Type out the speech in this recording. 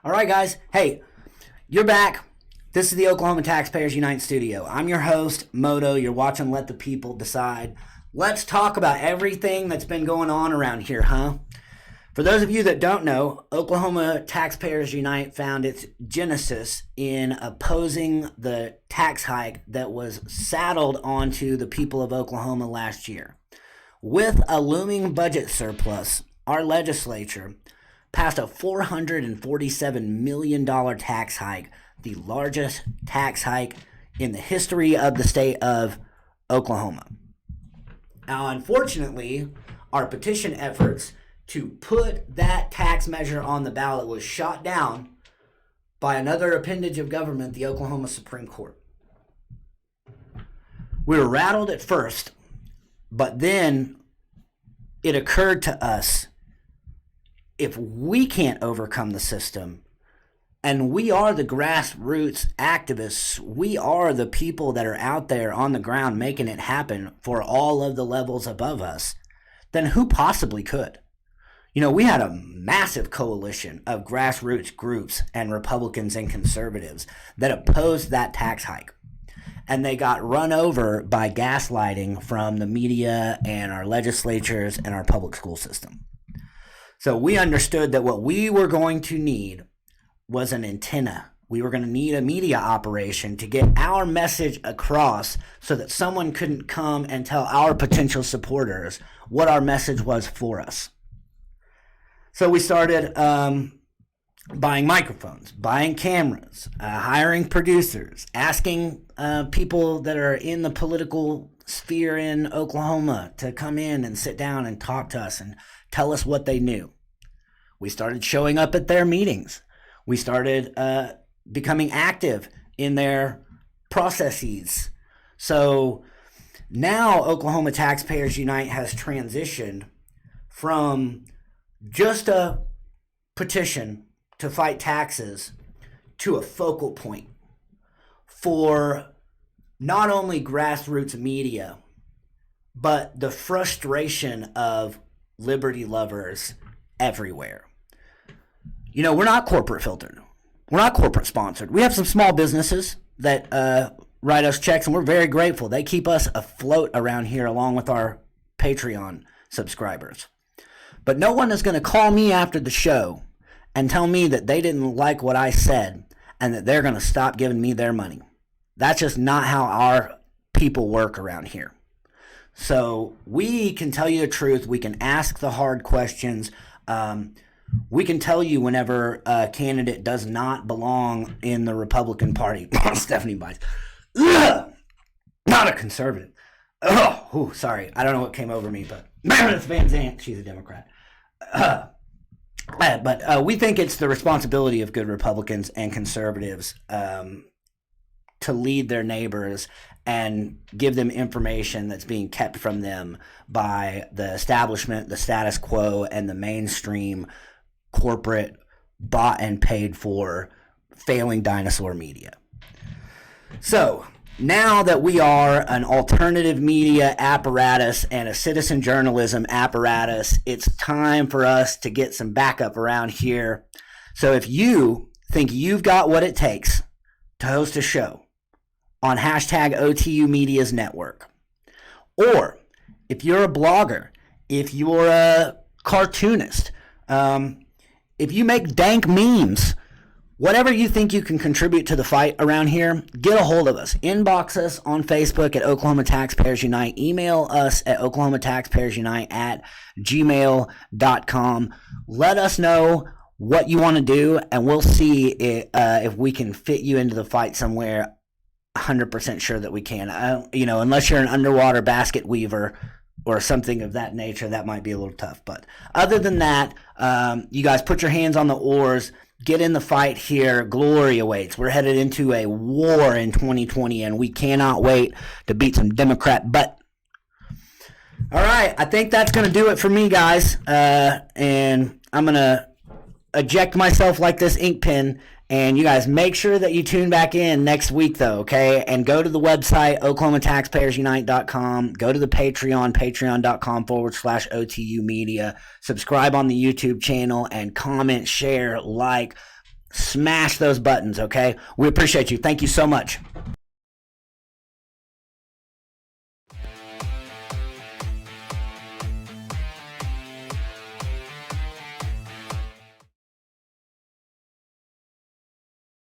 All right, guys. Hey, you're back. This is the Oklahoma Taxpayers Unite studio. I'm your host, Moto. You're watching Let the People Decide. Let's talk about everything that's been going on around here, huh? For those of you that don't know, Oklahoma Taxpayers Unite found its genesis in opposing the tax hike that was saddled onto the people of Oklahoma last year. With a looming budget surplus, our legislature passed a $447 million tax hike, the largest tax hike in the history of the state of Oklahoma. Now, unfortunately, our petition efforts to put that tax measure on the ballot was shot down by another appendage of government, the Oklahoma Supreme Court. We were rattled at first, but then it occurred to us, if we can't overcome the system, and we are the grassroots activists, we are the people that are out there on the ground making it happen for all of the levels above us, then who possibly could? You know, we had a massive coalition of grassroots groups and Republicans and conservatives that opposed that tax hike. And they got run over by gaslighting from the media and our legislatures and our public school system. So we understood that what we were going to need was an antenna. We were going to need a media operation to get our message across so that someone couldn't come and tell our potential supporters what our message was for us. So we started buying microphones, buying cameras, hiring producers, asking people that are in the political sphere in Oklahoma to come in and sit down and talk to us and tell us what they knew. We started showing up at their meetings. We started becoming active in their processes. So now Oklahoma Taxpayers Unite has transitioned from just a petition to fight taxes to a focal point for not only grassroots media, but the frustration of liberty lovers everywhere. You know, we're not corporate filtered. We're not corporate sponsored. We have some small businesses that write us checks, and we're very grateful. They keep us afloat around here along with our Patreon subscribers. But no one is going to call me after the show and tell me that they didn't like what I said and that they're going to stop giving me their money. That's just not how our people work around here. So we can tell you the truth. We can ask the hard questions. We can tell you whenever a candidate does not belong in the Republican Party. Stephanie Bites. Ugh! Not a conservative. Oh, sorry. I don't know what came over me, but it's Van Zandt. She's a Democrat. But we think it's the responsibility of good Republicans and conservatives to lead their neighbors and give them information that's being kept from them by the establishment, the status quo, and the mainstream corporate bought and paid for failing dinosaur media. So now that we are an alternative media apparatus and a citizen journalism apparatus, it's time for us to get some backup around here. So if you think you've got what it takes to host a show on hashtag OTU Media's network, or if you're a blogger, if you're a cartoonist, if you make dank memes, whatever you think you can contribute to the fight around here, get a hold of us. Inbox us on Facebook at Oklahoma Taxpayers Unite. Email us at oklahomataxpayersunite@gmail.com. Let us know what you want to do, and we'll see if we can fit you into the fight somewhere. 100% sure that we can. Unless you're an underwater basket weaver or something of that nature, that might be a little tough. But other than that, you guys put your hands on the oars. Get in the fight here. Glory awaits. We're headed into a war in 2020, and we cannot wait to beat some Democrat butt. All right, I think that's going to do it for me, guys. And I'm going to eject myself like this ink pen. And you guys make sure that you tune back in next week, though, okay? And go to the website, oklahomataxpayersunite.com. Go to the Patreon, patreon.com/OTU Media. Subscribe on the YouTube channel and comment, share, like. Smash those buttons, okay? We appreciate you. Thank you so much.